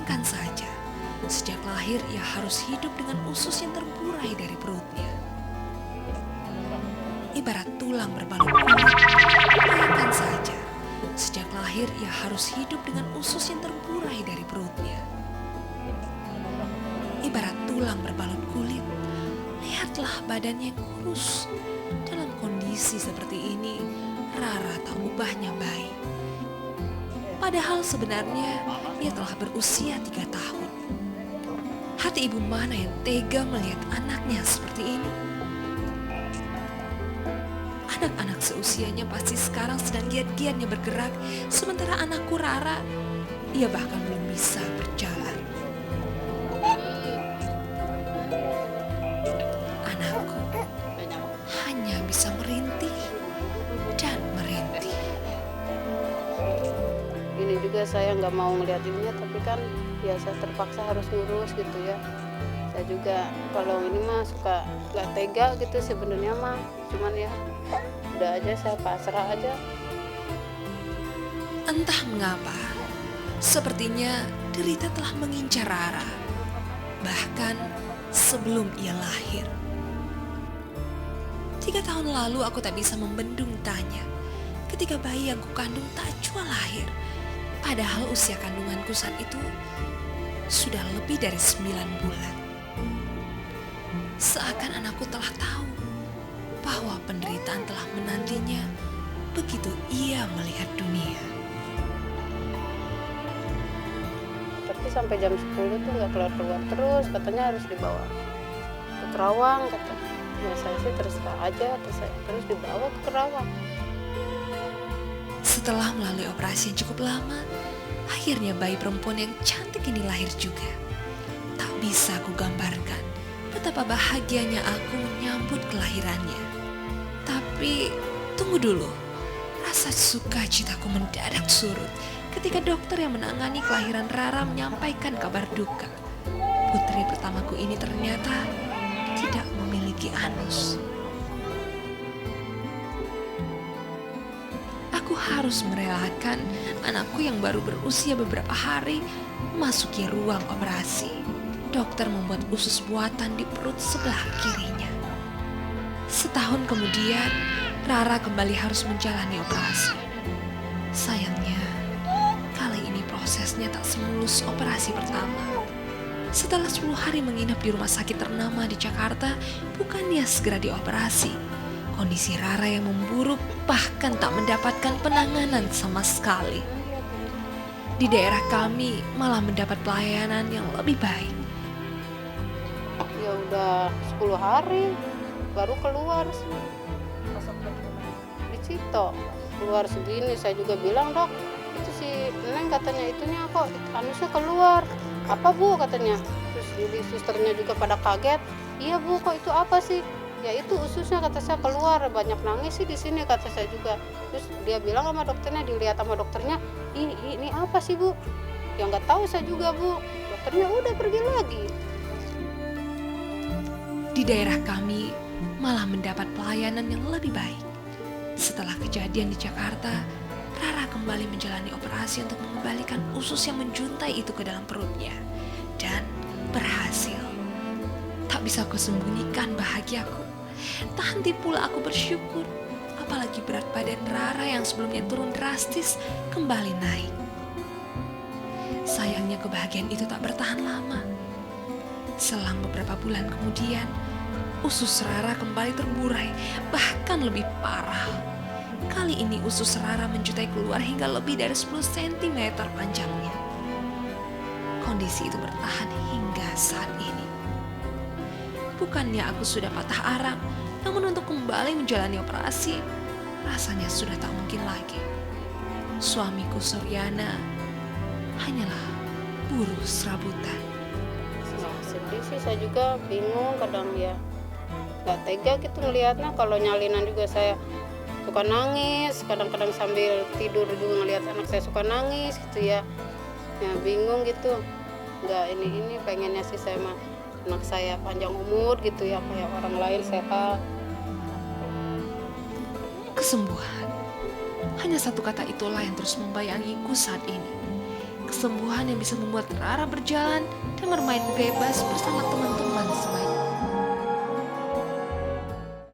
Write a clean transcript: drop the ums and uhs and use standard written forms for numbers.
Bayangkan saja, sejak lahir ia harus hidup dengan usus yang terburai dari perutnya. Ibarat tulang berbalut kulit. Bayangkan saja, sejak lahir ia harus hidup dengan usus yang terburai dari perutnya. Ibarat tulang berbalut kulit, lihatlah badannya yang kurus. Dalam kondisi seperti ini, Rara tak ubahnya baik. Padahal sebenarnya ia telah berusia 3 tahun. Hati ibu mana yang tega melihat anaknya seperti ini? Anak-anak seusianya pasti sekarang sedang giat-giatnya bergerak, sementara anakku Rara, ia bahkan belum bisa berjalan. Anakku hanya bisa merintih dan merintih. Ini juga saya nggak mau ngeliat ininya, tapi kan ya saya terpaksa harus ngurus gitu ya. Saya juga kalau ini mah suka nggak tega gitu sebenarnya mah, cuman ya udah aja saya pasrah aja. Entah mengapa, sepertinya derita telah mengincar Rara, bahkan sebelum ia lahir. 3 tahun lalu aku tak bisa membendung tanya ketika bayi yang kukandung tak jua lahir. Padahal usia kandunganku saat itu sudah lebih dari 9 bulan. Seakan anakku telah tahu bahwa penderitaan telah menantinya begitu ia melihat dunia. Tapi sampai jam 10 tuh nggak keluar-keluar terus, katanya harus dibawa ke Kerawang kata. Ya saya sih terserah aja, terus dibawa ke Kerawang. Setelah melalui operasi yang cukup lama, akhirnya bayi perempuan yang cantik ini lahir juga. Tak bisa aku gambarkan betapa bahagianya aku menyambut kelahirannya. Tapi tunggu dulu, rasa sukacitaku mendadak surut ketika dokter yang menangani kelahiran Rara menyampaikan kabar duka. Putri pertamaku ini ternyata tidak memiliki anus. Aku harus merelakan anakku yang baru berusia beberapa hari memasuki ruang operasi. Dokter membuat usus buatan di perut sebelah kirinya. Setahun kemudian, Rara kembali harus menjalani operasi. Sayangnya, kali ini prosesnya tak semulus operasi pertama. Setelah 10 hari menginap di rumah sakit ternama di Jakarta, bukannya segera dioperasi. Kondisi Rara yang memburuk bahkan tak mendapatkan penanganan sama sekali. Di daerah kami malah mendapat pelayanan yang lebih baik. Ya udah 10 hari baru keluar di Cito. Keluar segini saya juga bilang, dok itu si Neng katanya itunya kok anusnya keluar. Apa bu katanya. Terus jadi susternya juga pada kaget. Iya bu, kok itu apa sih? Ya itu ususnya kata saya keluar, banyak nangis sih di sini kata saya juga. Terus dia bilang sama dokternya, dilihat sama dokternya, ini apa sih bu? Ya nggak tahu saya juga bu. Dokternya udah pergi lagi. Di daerah kami malah mendapat pelayanan yang lebih baik. Setelah kejadian di Jakarta, Rara kembali menjalani operasi untuk mengembalikan usus yang menjuntai itu ke dalam perutnya. Dan berhasil. Tak bisa aku sembunyikan bahagiaku. Tak henti pula aku bersyukur. Apalagi berat badan Rara yang sebelumnya turun drastis kembali naik. Sayangnya kebahagiaan itu tak bertahan lama. Selang beberapa bulan kemudian, usus Rara kembali terburai, bahkan lebih parah. Kali ini usus Rara menjutai keluar hingga lebih dari 10 cm panjangnya. Kondisi itu bertahan hingga saat ini. Bukannya aku sudah patah arang, namun untuk kembali menjalani operasi, rasanya sudah tak mungkin lagi. Suamiku Suryana hanyalah buruh serabutan. Nah, sedih sih, saya juga bingung kadang ya. Gak tega gitu ngelihatnya. Kalau nyalinan juga saya suka nangis. Kadang-kadang sambil tidur juga ngelihat anak saya suka nangis gitu ya. Ya bingung gitu. Gak ini pengennya sih saya mah anak saya panjang umur gitu ya, kayak orang lain sehat. Kesembuhan. Hanya satu kata itulah yang terus membayangiku saat ini. kesembuhan yang bisa membuat Rara berjalan dan bermain bebas bersama teman-teman